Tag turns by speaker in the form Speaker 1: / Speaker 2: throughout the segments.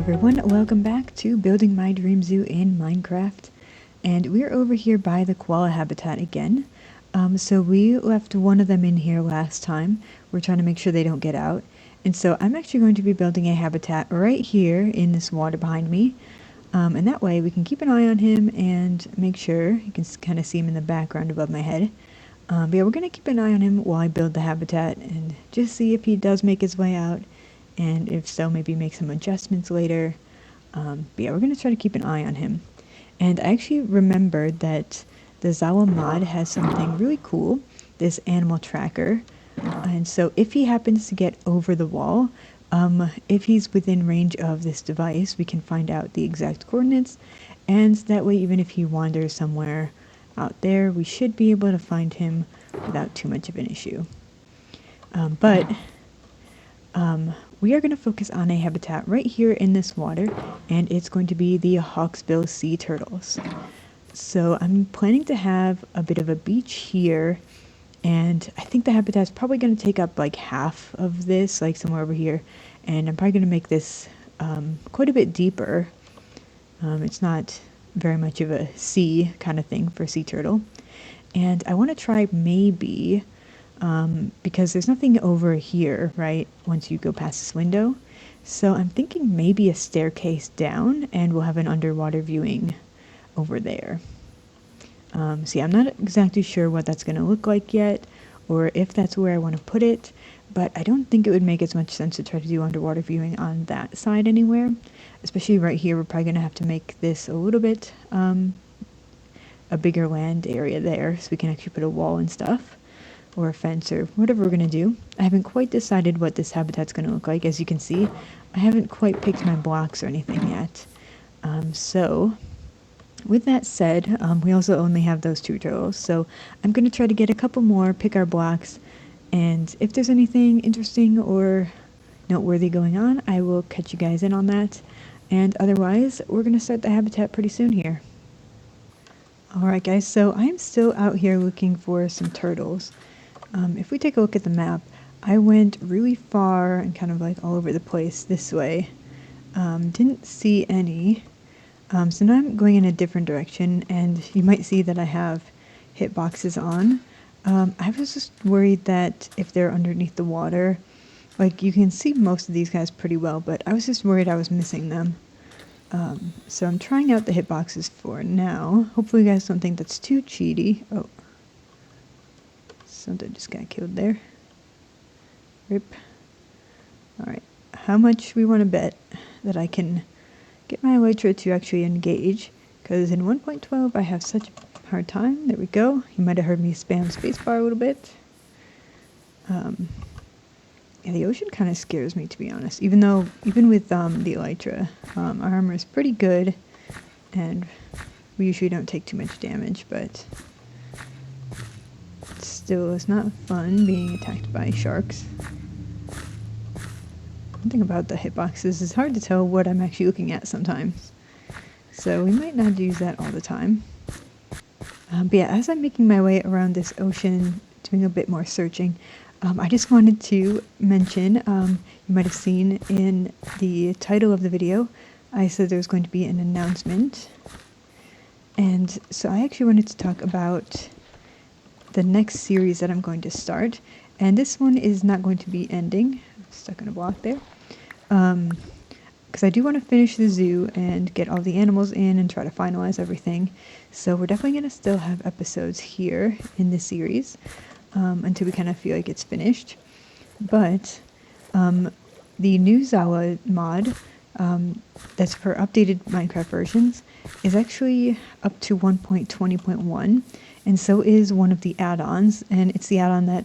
Speaker 1: everyone, welcome back to Building My Dream Zoo in Minecraft. And we're over here by the koala habitat again. So we left one of them in here last time. We're trying to make sure they don't get out. And so I'm actually going to be building a habitat right here in this water behind me. And that way we can keep an eye on him and make sure, you can kind of see him in the background above my head. But yeah, we're going to keep an eye on him while I build the habitat and just see if he does make his way out. And if so, maybe make some adjustments later. But yeah, we're going to try to keep an eye on him. And I actually remembered that the Zawa mod has something really cool, this animal tracker. And so if he happens to get over the wall, if he's within range of this device, we can find out the exact coordinates. And that way, even if he wanders somewhere out there, we should be able to find him without too much of an issue. We are going to focus on a habitat right here in this water, and it's going to be the hawksbill sea turtles. So I'm planning to have a bit of a beach here, and I think the habitat's probably going to take up like half of this, like somewhere over here, and I'm probably going to make this quite a bit deeper. It's not very much of a sea kind of thing for sea turtle. And I want to try maybe because there's nothing over here, right, once you go past this window. So I'm thinking maybe a staircase down, and we'll have an underwater viewing over there. See, I'm not exactly sure what that's going to look like yet, or if that's where I want to put it, but I don't think it would make as much sense to try to do underwater viewing on that side anywhere. Especially right here, we're probably going to have to make this a little bit a bigger land area there, so we can actually put a wall and stuff, or a fence, or whatever we're going to do. I haven't quite decided what this habitat's going to look like. As you can see, I haven't quite picked my blocks or anything yet. So, with that said, we also only have those two turtles, so I'm going to try to get a couple more, pick our blocks, and if there's anything interesting or noteworthy going on, I will catch you guys in on that. And otherwise, we're going to start the habitat pretty soon here. Alright guys, so I'm still out here looking for some turtles. If we take a look at the map, I went really far and kind of like all over the place this way. Didn't see any. So now I'm going in a different direction, and you might see that I have hitboxes on. I was just worried that if they're underneath the water, like you can see most of these guys pretty well, but I was just worried I was missing them. So I'm trying out the hitboxes for now. Hopefully you guys don't think that's too cheaty. Oh. Something just got killed there. Rip. Alright. How much we want to bet that I can get my elytra to actually engage? Because in 1.12 I have such a hard time. There we go. You might have heard me spam spacebar a little bit. Yeah, the ocean kind of scares me, to be honest. Even with the elytra, our armor is pretty good, and we usually don't take too much damage, but still, it's not fun being attacked by sharks. One thing about the hitboxes is it's hard to tell what I'm actually looking at sometimes. So we might not use that all the time. But yeah, as I'm making my way around this ocean, doing a bit more searching, I just wanted to mention, you might have seen in the title of the video, I said there was going to be an announcement. And so I actually wanted to talk about the next series that I'm going to start. And this one is not going to be ending. I'm stuck in a block there. Because I do want to finish the zoo and get all the animals in and try to finalize everything. So we're definitely going to still have episodes here in this series. Until we kind of feel like it's finished. But the new Zawa mod that's for updated Minecraft versions is actually up to 1.20.1, and so is one of the add-ons, and it's the add-on that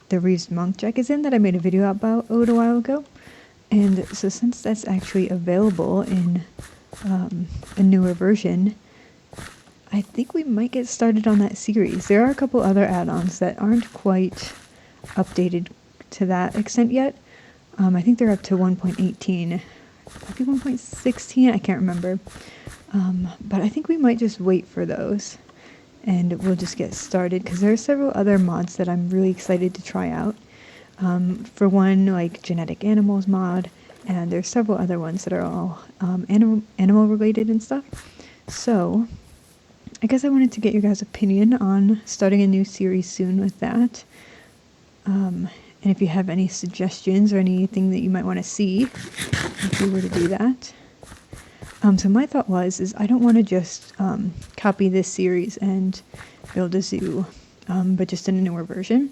Speaker 1: the Reeves Monk Jack is in that I made a video about a little while ago. And so since that's actually available in a newer version, I think we might get started on that series. There are a couple other add-ons that aren't quite updated to that extent yet. I think they're up to 1.18, maybe 1.16, I can't remember. But I think we might just wait for those, and we'll just get started, because there are several other mods that I'm really excited to try out. For one, like Genetic Animals mod, and there's several other ones that are all animal related and stuff. So I guess I wanted to get your guys' opinion on starting a new series soon with that. And if you have any suggestions or anything that you might want to see if we were to do that. So my thought is I don't want to just copy this series and build a zoo, but just in a newer version.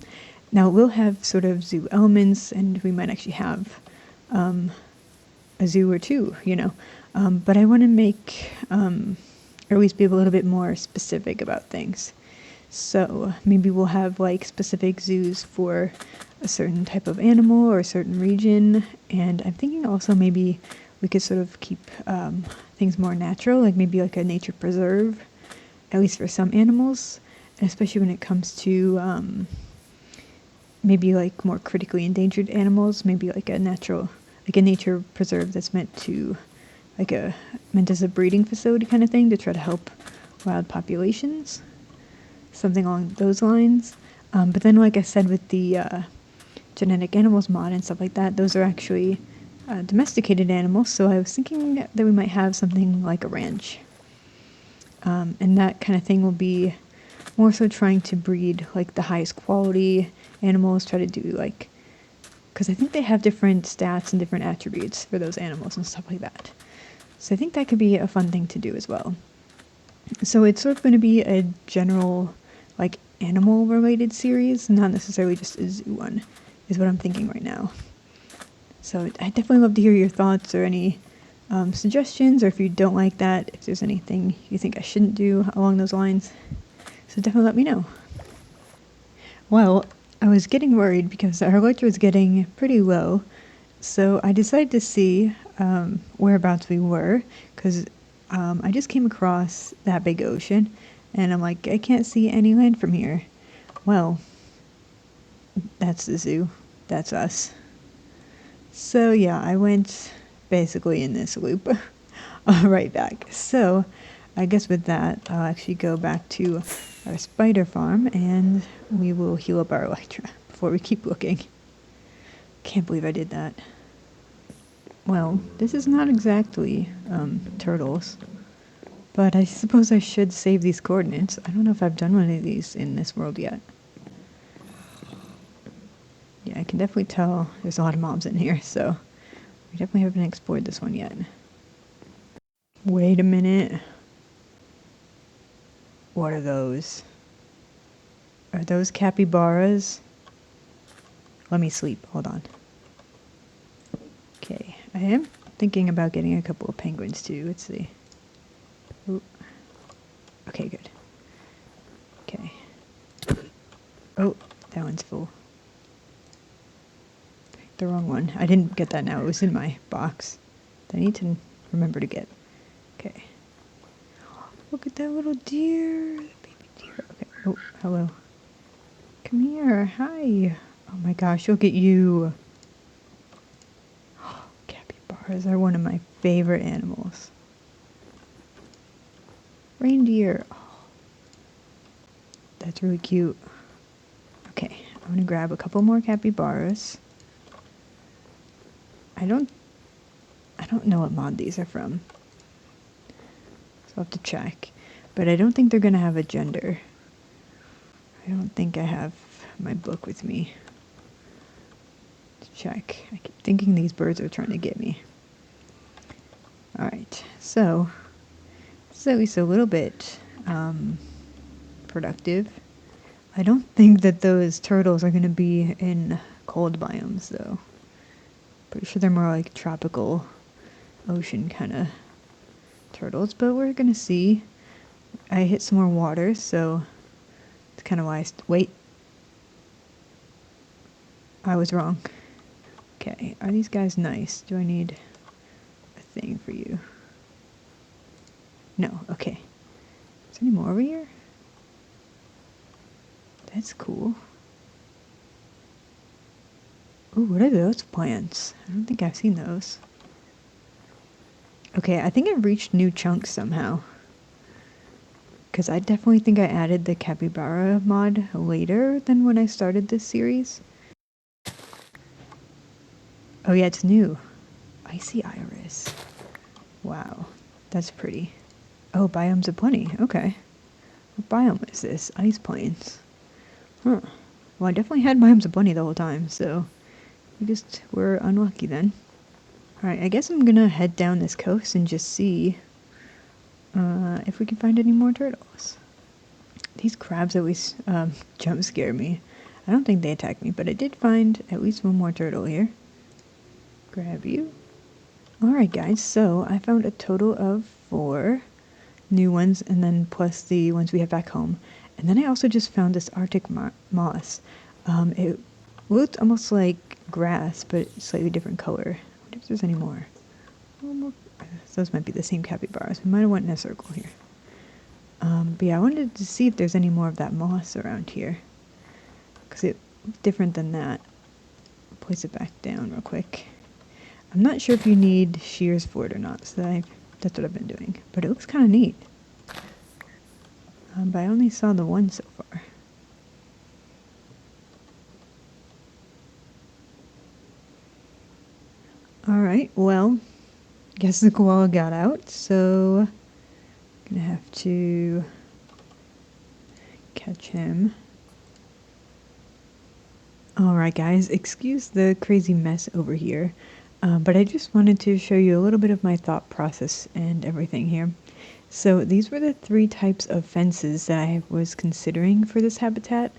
Speaker 1: Now it will have sort of zoo elements, and we might actually have a zoo or two, but I want to make, or at least be a little bit more specific about things. So maybe we'll have like specific zoos for a certain type of animal or a certain region. And I'm thinking also maybe we could sort of keep things more natural, like maybe like a nature preserve, at least for some animals, and especially when it comes to maybe like more critically endangered animals, maybe like a nature preserve that's meant as a breeding facility kind of thing to try to help wild populations. Something along those lines. But then, like I said, with the genetic animals mod and stuff like that, those are actually domesticated animals. So I was thinking that we might have something like a ranch. And that kind of thing will be more so trying to breed like the highest quality animals, try to do like, because I think they have different stats and different attributes for those animals and stuff like that. So I think that could be a fun thing to do as well. So it's sort of going to be a general like animal related series, not necessarily just a zoo one, is what I'm thinking right now. So I definitely love to hear your thoughts or any suggestions, or if you don't like that, if there's anything you think I shouldn't do along those lines. So definitely let me know. Well, I was getting worried because our electric was getting pretty low, so I decided to see whereabouts we were, because I just came across that big ocean, and I'm like, I can't see any land from here. Well, that's the zoo. That's us. So yeah, I went basically in this loop right back. So I guess with that, I'll actually go back to our spider farm, and we will heal up our Electra before we keep looking. Can't believe I did that. Well, this is not exactly turtles. But I suppose I should save these coordinates. I don't know if I've done one of these in this world yet. Yeah, I can definitely tell there's a lot of mobs in here, so we definitely haven't explored this one yet. Wait a minute. What are those? Are those capybaras? Let me sleep. Hold on. Okay, I am thinking about getting a couple of penguins too. Let's see. Ooh. Okay, good. Okay. Oh, that one's full. Picked the wrong one. I didn't get that now. It was in my box. I need to remember to get. Okay. Look at that little deer. Baby deer. Okay. Oh, hello. Come here. Hi. Oh my gosh, look at you. Capybaras are one of my favorite animals. Reindeer. Oh, that's really cute. Okay, I'm gonna grab a couple more capybaras. I don't know what mod these are from, so I'll have to check. But I don't think they're gonna have a gender. I don't think I have my book with me to check. I keep thinking these birds are trying to get me. Alright, so it's at least a little bit productive. I don't think that those turtles are going to be in cold biomes, though. Pretty sure they're more like tropical ocean kind of turtles, but we're going to see. I hit some more water, so it's kind of why wait. I was wrong. Okay, are these guys nice? Do I need a thing for you? No, okay. Is there any more over here? That's cool. Ooh, what are those plants? I don't think I've seen those. Okay, I think I've reached new chunks somehow. Because I definitely think I added the capybara mod later than when I started this series. Oh yeah, it's new. Icy iris. Wow, that's pretty. Oh, biomes of plenty. Okay. What biome is this? Ice plains. Huh. Well, I definitely had biomes of plenty the whole time, so we just were unlucky then. Alright, I guess I'm gonna head down this coast and just see if we can find any more turtles. These crabs always jump scare me. I don't think they attack me, but I did find at least one more turtle here. Grab you. Alright guys, so I found a total of 4 new ones, and then plus the ones we have back home. And then I also just found this Arctic moss. It looked almost like grass, but slightly different color. I wonder if there's any more. Those might be the same capybaras. We might have went in a circle here. But yeah, I wanted to see if there's any more of that moss around here, because it looked different than that. Place it back down real quick. I'm not sure if you need shears for it or not, so that's what I've been doing. But it looks kind of neat. But I only saw the one so far. Alright, well, guess the koala got out, so gonna have to catch him. Alright guys, excuse the crazy mess over here, but I just wanted to show you a little bit of my thought process and everything here. So these were the 3 types of fences that I was considering for this habitat,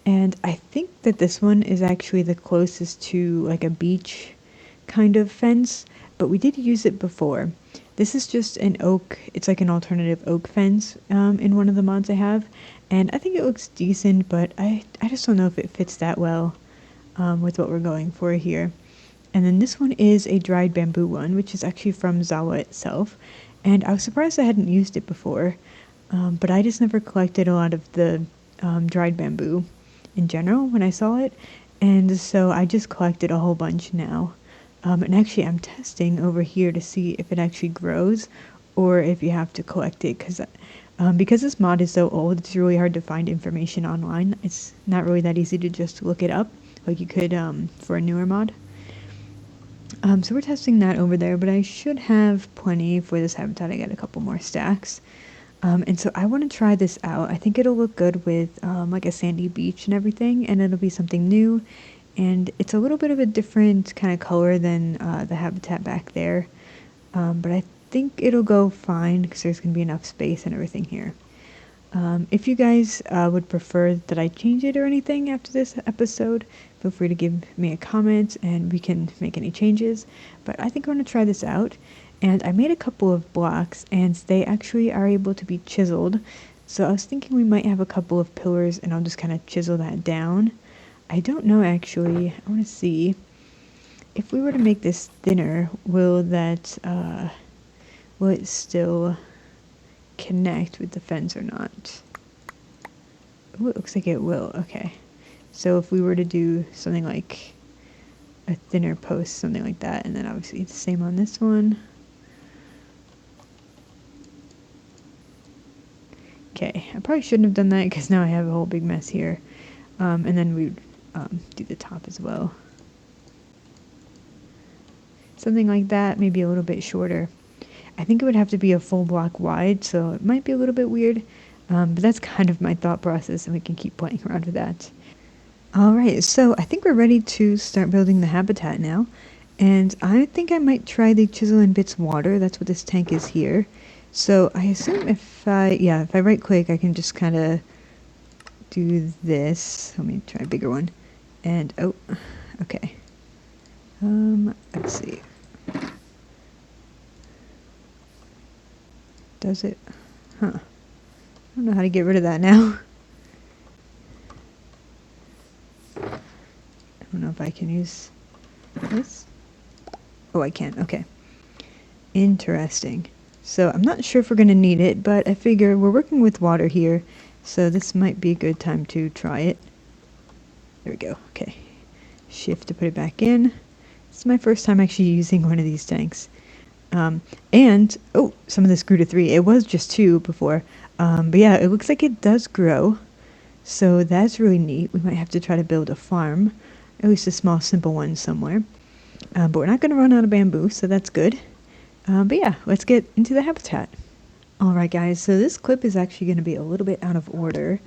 Speaker 1: and I think that this one is actually the closest to like a beach kind of fence, but we did use it before. This is just an oak, it's like an alternative oak fence in one of the mods I have, and I think it looks decent, but I just don't know if it fits that well with what we're going for here. And then this one is a dried bamboo one, which is actually from Zawa itself, and I was surprised I hadn't used it before, but I just never collected a lot of the dried bamboo in general when I saw it, and so I just collected a whole bunch now. And actually I'm testing over here to see if it actually grows or if you have to collect it, because this mod is so old, it's really hard to find information online. It's not really that easy to just look it up like you could for a newer mod. So we're testing that over there, but I should have plenty for this habitat. I got a couple more stacks. And so I want to try this out. I think it'll look good with like a sandy beach and everything, and it'll be something new. And it's a little bit of a different kind of color than the habitat back there. But I think it'll go fine because there's going to be enough space and everything here. If you guys would prefer that I change it or anything after this episode, feel free to give me a comment and we can make any changes. But I think I'm going to try this out. And I made a couple of blocks and they actually are able to be chiseled. So I was thinking we might have a couple of pillars and I'll just kind of chisel that down. I don't know actually. I want to see. If we were to make this thinner, will it still connect with the fence or not? Ooh, it looks like it will. Okay. So if we were to do something like a thinner post, something like that, and then obviously the same on this one. Okay, I probably shouldn't have done that because now I have a whole big mess here. And then we would do the top as well. Something like that, maybe a little bit shorter. I think it would have to be a full block wide, so it might be a little bit weird. But that's kind of my thought process, and we can keep playing around with that. Alright, so I think we're ready to start building the habitat now. And I think I might try the chisel and bits water. That's what this tank is here. So I assume if I right click, I can just kind of do this. Let me try a bigger one. And, oh, okay. Let's see. Does it? Huh. I don't know how to get rid of that now. I don't know if I can use this. Oh, I can. Okay. Interesting. So I'm not sure if we're going to need it, but I figure we're working with water here, so this might be a good time to try it. There we go. Okay. Shift to put it back in. It's my first time actually using one of these tanks. And, oh, some of this grew to 3. It was just 2 before. But yeah, it looks like it does grow. So that's really neat. We might have to try to build a farm, at least a small, simple one somewhere. But we're not going to run out of bamboo, so that's good. But yeah, let's get into the habitat. Alright guys, so this clip is actually going to be a little bit out of order.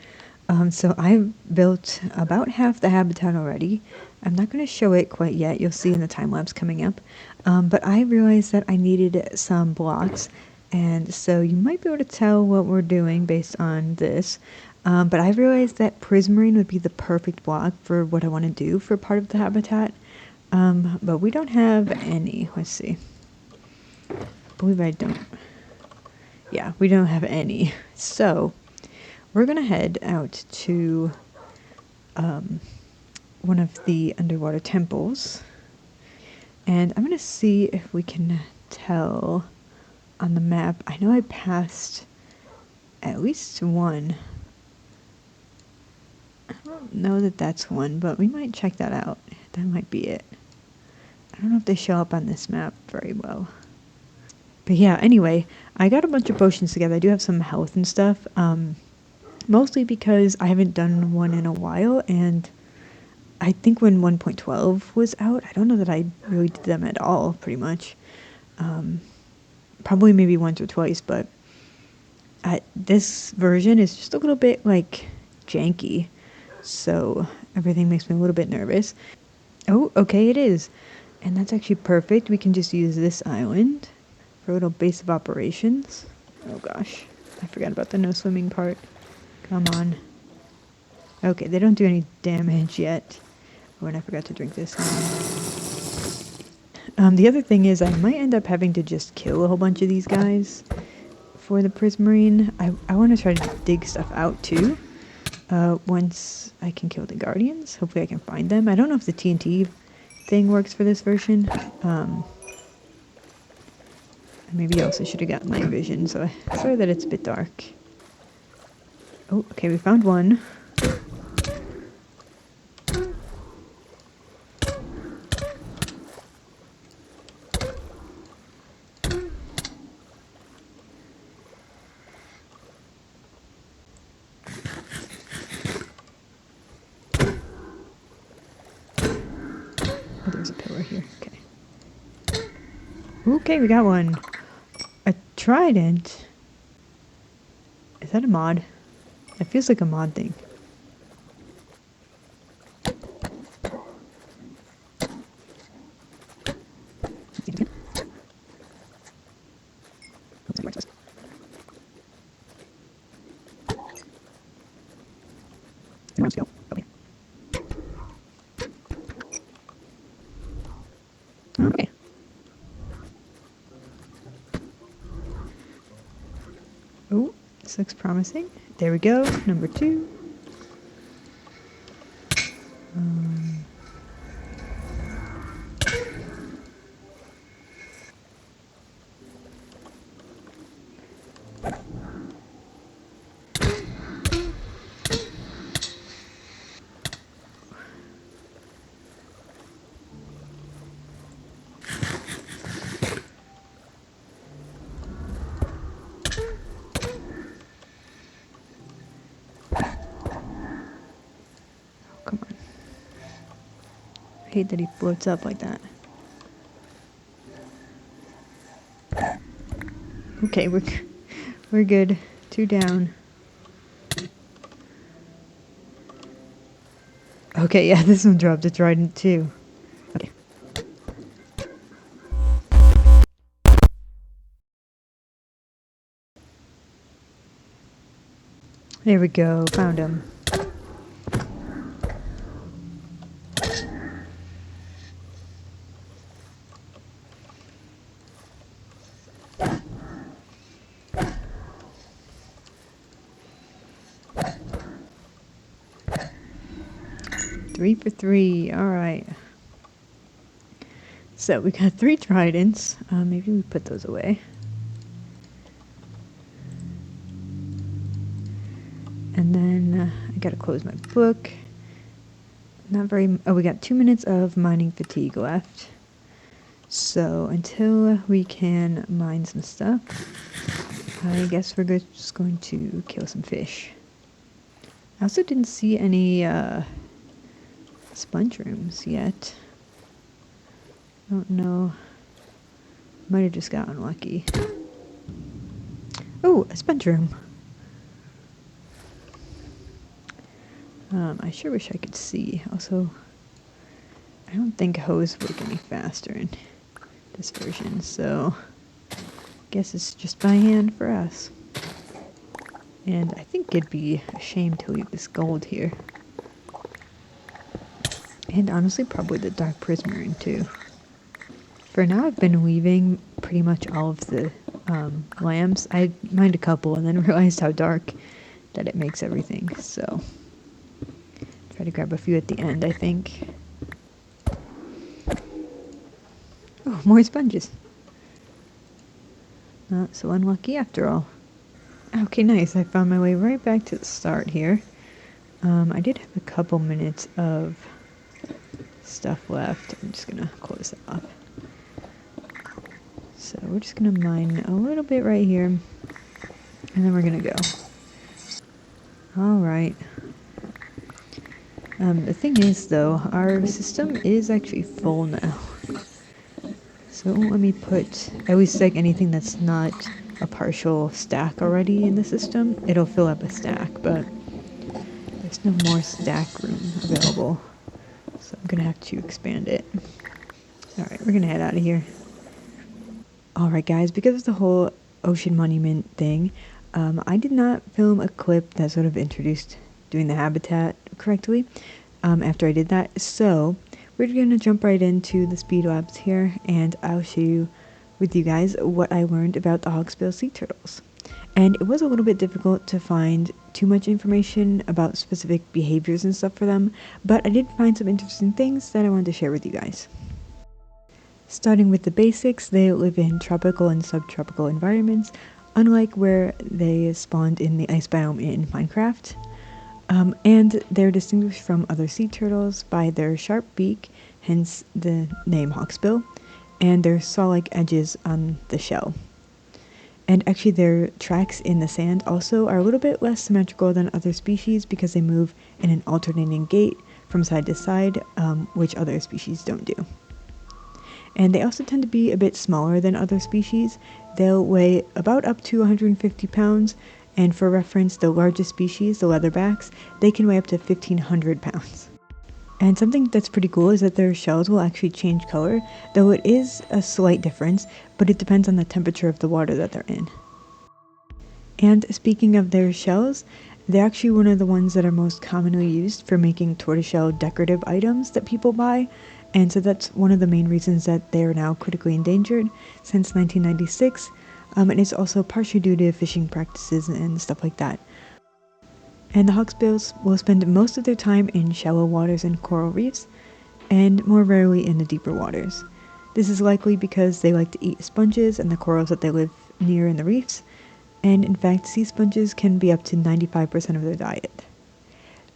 Speaker 1: So I've built about half the habitat already. I'm not going to show it quite yet, you'll see in the time lapse coming up. But I realized that I needed some blocks, and so you might be able to tell what we're doing based on this. But I realized that prismarine would be the perfect block for what I want to do for part of the habitat. But we don't have any. Let's see. I believe I don't. Yeah, we don't have any. So we're gonna head out to one of the underwater temples, and I'm gonna see if we can tell on the map. I know I passed at least one. I don't know that that's one, but we might check that out. That might be it. I don't know if they show up on this map very well. But yeah, anyway, I got a bunch of potions together. I do have some health and stuff. Mostly because I haven't done one in a while, and I think when 1.12 was out, I don't know that I really did them at all, pretty much. Probably maybe once or twice, but this version is just a little bit, like, janky. So everything makes me a little bit nervous. Oh, okay, it is. And that's actually perfect. We can just use this island for a little base of operations. Oh gosh, I forgot about the no swimming part. Come on. Okay, they don't do any damage yet. Oh, and I forgot to drink this. The other thing is I might end up having to just kill a whole bunch of these guys for the prismarine. I want to try to dig stuff out too. Once I can kill the guardians. Hopefully I can find them. I don't know if the TNT thing works for this version. Maybe also should have gotten night vision, so sorry that it's a bit dark. Oh, okay, we found one. Oh, there's a pillar here. Okay. Okay, we got one. A trident? Is that a mod? It feels like a mod thing. Okay. Oh, this looks promising. There we go. Number 2. Come on. I hate that he floats up like that. Okay, we're good. 2 down. Okay, yeah, this one dropped a trident too. Okay. There we go. Found him. Three for 3. All right. So we got 3 tridents. Maybe we put those away. And then I gotta close my book. Not very. Oh, we got 2 minutes of mining fatigue left. So until we can mine some stuff, I guess we're just going to kill some fish. I also didn't see any sponge rooms yet. Don't know. Might have just got unlucky. Oh, a sponge room. I sure wish I could see. Also, I don't think hose work any faster in this version, so guess it's just by hand for us. And I think it'd be a shame to leave this gold here. And honestly, probably the dark prismarine too. For now, I've been weaving pretty much all of the lamps. I mined a couple and then realized how dark that it makes everything, so try to grab a few at the end, I think. Oh, more sponges. Not so unlucky after all. Okay, nice. I found my way right back to the start here. I did have a couple minutes of stuff left. I'm just gonna close that off. So we're just gonna mine a little bit right here, and then we're gonna go. Alright. The thing is, though, our system is actually full now. So it won't let me put, at least like anything that's not a partial stack already in the system. It'll fill up a stack, but there's no more stack room available. So I'm gonna have to expand it. Alright, we're gonna head out of here. Alright guys, because of the whole ocean monument thing, I did not film a clip that sort of introduced doing the habitat correctly after I did that. So we're going to jump right into the speed labs here, and I'll show you with you guys what I learned about the hawksbill sea turtles. And it was a little bit difficult to find too much information about specific behaviors and stuff for them, but I did find some interesting things that I wanted to share with you guys. Starting with the basics, they live in tropical and subtropical environments, unlike where they spawned in the ice biome in Minecraft. And they're distinguished from other sea turtles by their sharp beak, hence the name hawksbill, and their saw-like edges on the shell. And actually their tracks in the sand also are a little bit less symmetrical than other species because they move in an alternating gait from side to side, which other species don't do. And they also tend to be a bit smaller than other species. They'll weigh about up to 150 pounds, and for reference, the largest species, the leatherbacks, they can weigh up to 1,500 pounds. And something that's pretty cool is that their shells will actually change color, though it is a slight difference, but it depends on the temperature of the water that they're in. And speaking of their shells, they're actually one of the ones that are most commonly used for making tortoiseshell decorative items that people buy, and so that's one of the main reasons that they are now critically endangered since 1996, and it's also partially due to fishing practices and stuff like that. And the hawksbills will spend most of their time in shallow waters and coral reefs, and more rarely in the deeper waters. This is likely because they like to eat sponges and the corals that they live near in the reefs, and in fact sea sponges can be up to 95% of their diet.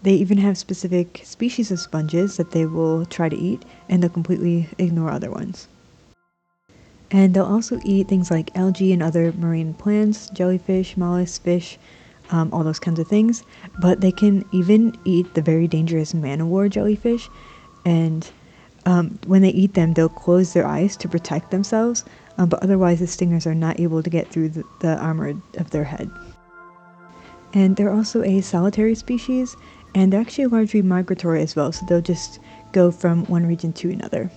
Speaker 1: They even have specific species of sponges that they will try to eat, and they'll completely ignore other ones. And they'll also eat things like algae and other marine plants, jellyfish, mollusks, fish, all those kinds of things. But they can even eat the very dangerous man-o-war jellyfish, and when they eat them, they'll close their eyes to protect themselves, but otherwise the stingers are not able to get through the armor of their head. And they're also a solitary species, and they're actually largely migratory as well, so they'll just go from one region to another.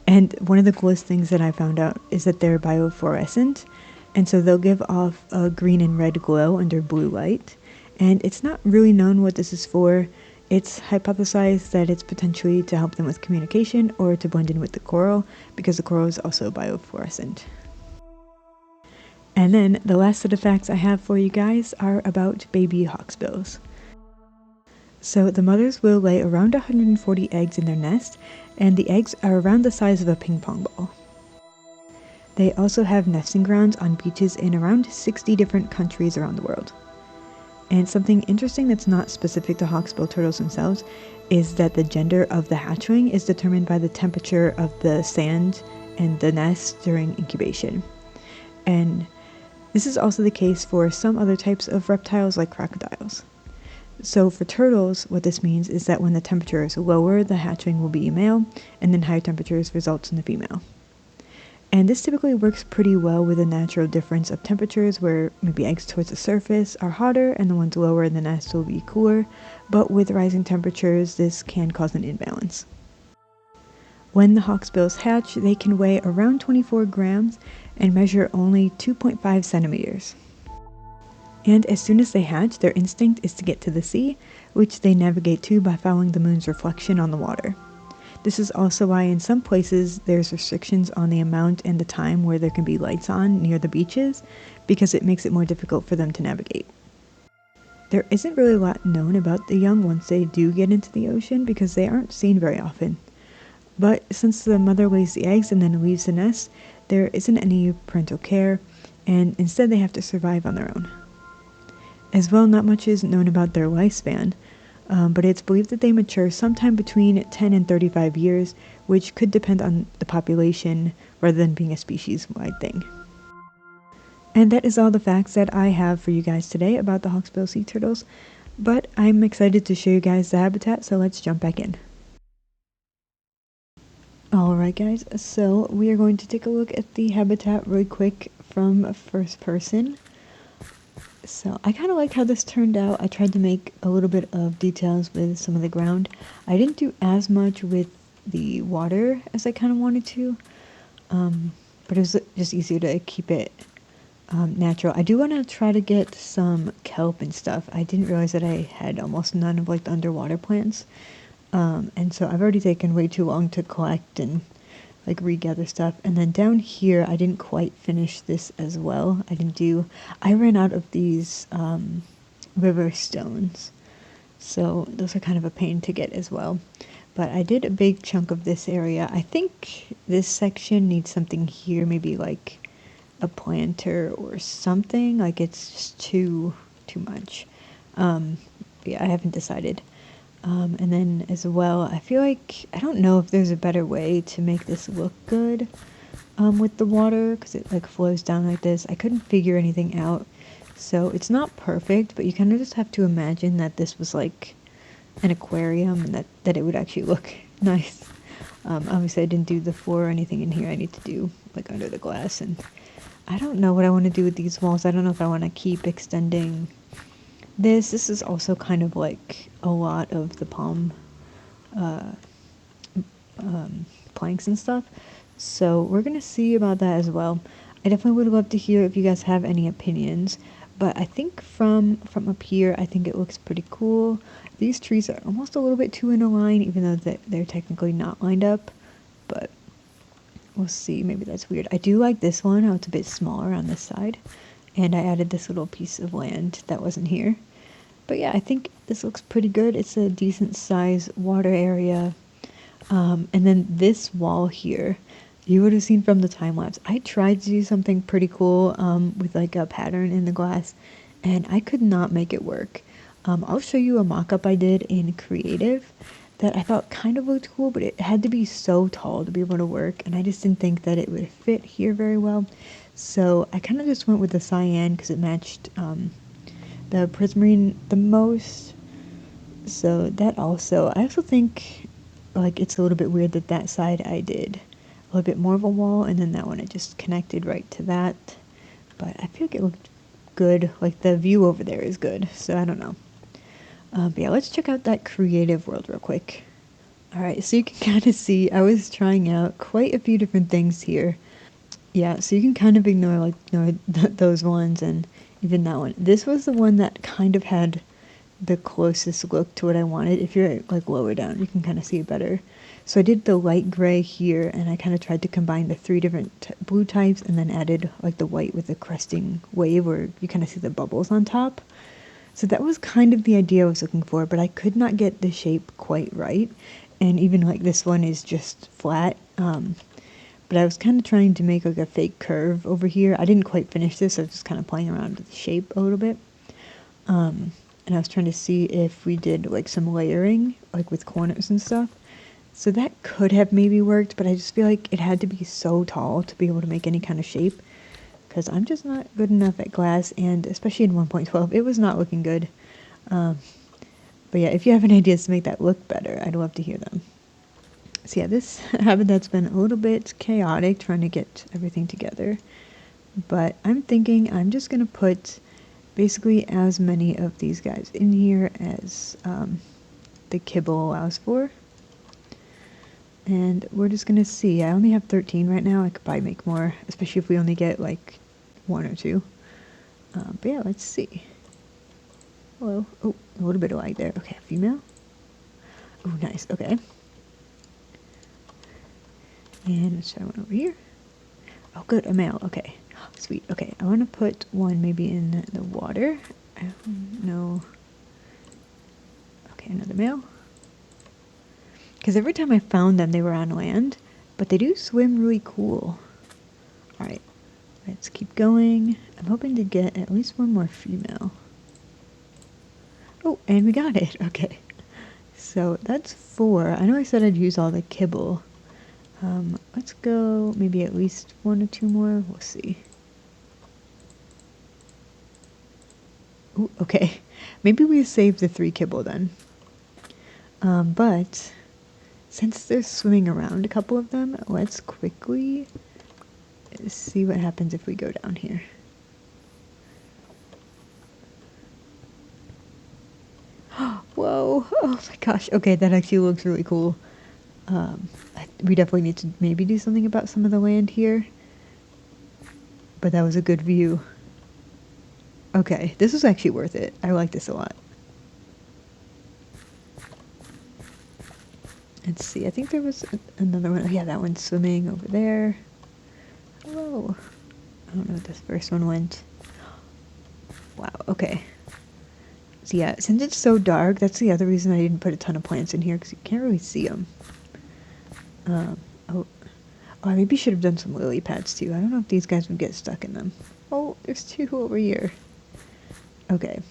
Speaker 1: And one of the coolest things that I found out is that they're biofluorescent, and so they'll give off a green and red glow under blue light, and it's not really known what this is for. It's hypothesized that it's potentially to help them with communication or to blend in with the coral, because the coral is also biofluorescent. And then the last set of facts I have for you guys are about baby hawksbills. So the mothers will lay around 140 eggs in their nest, and the eggs are around the size of a ping pong ball. They also have nesting grounds on beaches in around 60 different countries around the world. And something interesting that's not specific to hawksbill turtles themselves is that the gender of the hatchling is determined by the temperature of the sand and the nest during incubation. And this is also the case for some other types of reptiles like crocodiles. So for turtles, what this means is that when the temperature is lower, the hatchling will be a male, and then higher temperatures results in the female. And this typically works pretty well with a natural difference of temperatures where maybe eggs towards the surface are hotter and the ones lower in the nest will be cooler, but with rising temperatures, this can cause an imbalance. When the hawksbills hatch, they can weigh around 24 grams and measure only 2.5 centimeters. And as soon as they hatch, their instinct is to get to the sea, which they navigate to by following the moon's reflection on the water. This is also why in some places there's restrictions on the amount and the time where there can be lights on near the beaches, because it makes it more difficult for them to navigate. There isn't really a lot known about the young once they do get into the ocean because they aren't seen very often. But since the mother lays the eggs and then leaves the nest, there isn't any parental care, and instead they have to survive on their own. As well, not much is known about their lifespan, but it's believed that they mature sometime between 10 and 35 years, which could depend on the population rather than being a species-wide thing. And that is all the facts that I have for you guys today about the hawksbill sea turtles, but I'm excited to show you guys the habitat, so let's jump back in. Alright guys, so we are going to take a look at the habitat really quick from first person. So I kind of like how this turned out. I tried to make a little bit of details with some of the ground. I didn't do as much with the water as I kind of wanted to, but it was just easier to keep it natural. I do want to try to get some kelp and stuff. I didn't realize that I had almost none of like the underwater plants. And so I've already taken way too long to collect and like regather stuff. And then down here, I didn't quite finish this as well. I ran out of these river stones. So those are kind of a pain to get as well. But I did a big chunk of this area. I think this section needs something here, maybe like a planter or something. Like it's just too much. Yeah, I haven't decided. And then as well, I feel like, I don't know if there's a better way to make this look good with the water, because it like flows down like this. I couldn't figure anything out. So it's not perfect, but you kind of just have to imagine that this was like an aquarium and that it would actually look nice. Obviously I didn't do the floor or anything in here. I need to do like under the glass, and I don't know what I want to do with these walls. I don't know if I want to keep extending this is also kind of like a lot of the palm planks and stuff. So we're going to see about that as well. I definitely would love to hear if you guys have any opinions. But I think from up here, I think it looks pretty cool. These trees are almost a little bit too in a line, even though they're technically not lined up. But we'll see. Maybe that's weird. I do like this one, how it's a bit smaller on this side. And I added this little piece of land that wasn't here. But yeah, I think this looks pretty good. It's a decent size water area. And then this wall here, you would have seen from the time lapse. I tried to do something pretty cool with like a pattern in the glass, and I could not make it work. I'll show you a mock-up I did in Creative that I thought kind of looked cool, but it had to be so tall to be able to work, and I just didn't think that it would fit here very well. So I kind of just went with the cyan because it matched the prismarine the most. So that also, I also think like it's a little bit weird that side I did a little bit more of a wall, and then that one I just connected right to that. But I feel like it looked good. Like the view over there is good, so I don't know. But yeah, let's check out that Creative world real quick. Alright, so you can kind of see I was trying out quite a few different things here. Yeah, so you can kind of ignore those ones and even that one. This was the one that kind of had the closest look to what I wanted. If you're like lower down, you can kind of see it better. So I did the light gray here, and I kind of tried to combine the three different blue types, and then added like the white with the cresting wave where you kind of see the bubbles on top. So that was kind of the idea I was looking for, but I could not get the shape quite right. And even like this one is just flat. But I was kind of trying to make like a fake curve over here. I didn't quite finish this. I was just kind of playing around with the shape a little bit. And I was trying to see if we did like some layering, like with corners and stuff. So that could have maybe worked, but I just feel like it had to be so tall to be able to make any kind of shape, because I'm just not good enough at glass, and especially in 1.12, it was not looking good. But yeah, if you have any ideas to make that look better, I'd love to hear them. So yeah, this habitat's been a little bit chaotic trying to get everything together. But I'm thinking I'm just going to put basically as many of these guys in here as the kibble allows for. And we're just going to see. I only have 13 right now. I could probably make more, especially if we only get like 1 or 2. But yeah, let's see. Hello. Oh, a little bit of lag there. Okay, female. Oh, nice. Okay. And let's try one over here. Oh, good. A male. Okay. Sweet. Okay, I want to put one maybe in the water. I don't know. Okay, another male. Because every time I found them, they were on land. But they do swim really cool. Alright, let's keep going. I'm hoping to get at least one more female. Oh, and we got it. Okay. So that's 4. I know I said I'd use all the kibble. Let's go maybe at least 1 or 2 more. We'll see. Ooh, okay. Maybe we save the 3 kibble then. But since they're swimming around, a couple of them, let's quickly see what happens if we go down here. Whoa! Oh my gosh. Okay, that actually looks really cool. We definitely need to maybe do something about some of the land here. But that was a good view. Okay, this was actually worth it. I like this a lot. Let's see, I think there was another one. Oh yeah, that one's swimming over there. Hello. I don't know if this first one went. Wow, okay. So yeah, since it's so dark, that's the other reason I didn't put a ton of plants in here, because you can't really see them. Oh, I maybe should have done some lily pads too. I don't know if these guys would get stuck in them. Oh, there's 2 over here. Okay,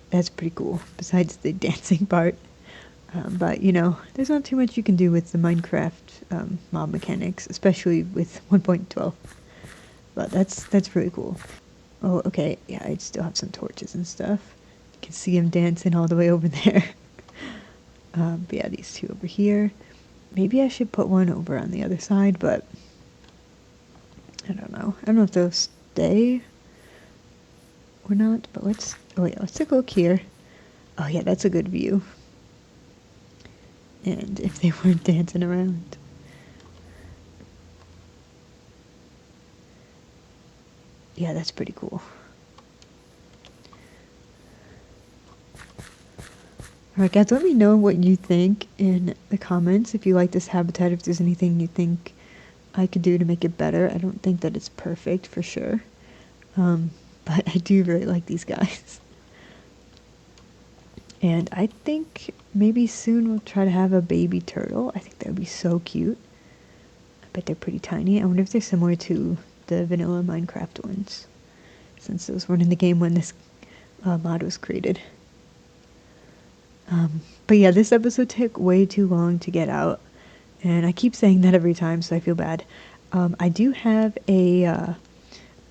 Speaker 1: that's pretty cool, besides the dancing part. But, you know, there's not too much you can do with the Minecraft mob mechanics, especially with 1.12. But that's really cool. Oh, okay, yeah, I still have some torches and stuff. You can see him dancing all the way over there. But yeah, these 2 over here. Maybe I should put one over on the other side, but I don't know. I don't know if they'll stay or not, but let's take a look here. Oh yeah, that's a good view. And if they weren't dancing around. Yeah, that's pretty cool. Alright guys, let me know what you think in the comments. If you like this habitat, if there's anything you think I could do to make it better. I don't think that it's perfect for sure. But I do really like these guys. And I think maybe soon we'll try to have a baby turtle. I think that would be so cute. I bet they're pretty tiny. I wonder if they're similar to the vanilla Minecraft ones, since those weren't in the game when this mod was created. But yeah, this episode took way too long to get out, and I keep saying that every time, so I feel bad. I do have a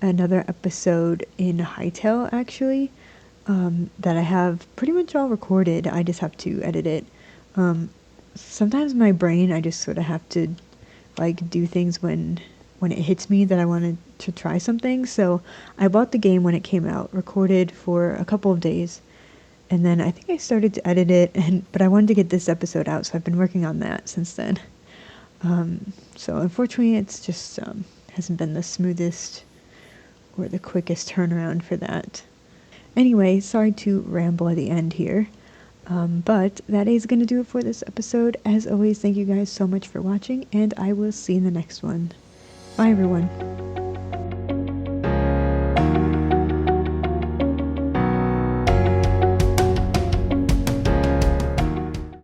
Speaker 1: another episode in Hytale actually, that I have pretty much all recorded. I just have to edit it. Sometimes my brain, I just sort of have to like do things when it hits me that I wanted to try something. So I bought the game when it came out, recorded for a couple of days, and then I think I started to edit it, but I wanted to get this episode out, so I've been working on that since then. So unfortunately, it's just hasn't been the smoothest or the quickest turnaround for that. Anyway, sorry to ramble at the end here, but that is going to do it for this episode. As always, thank you guys so much for watching, and I will see you in the next one. Bye, everyone.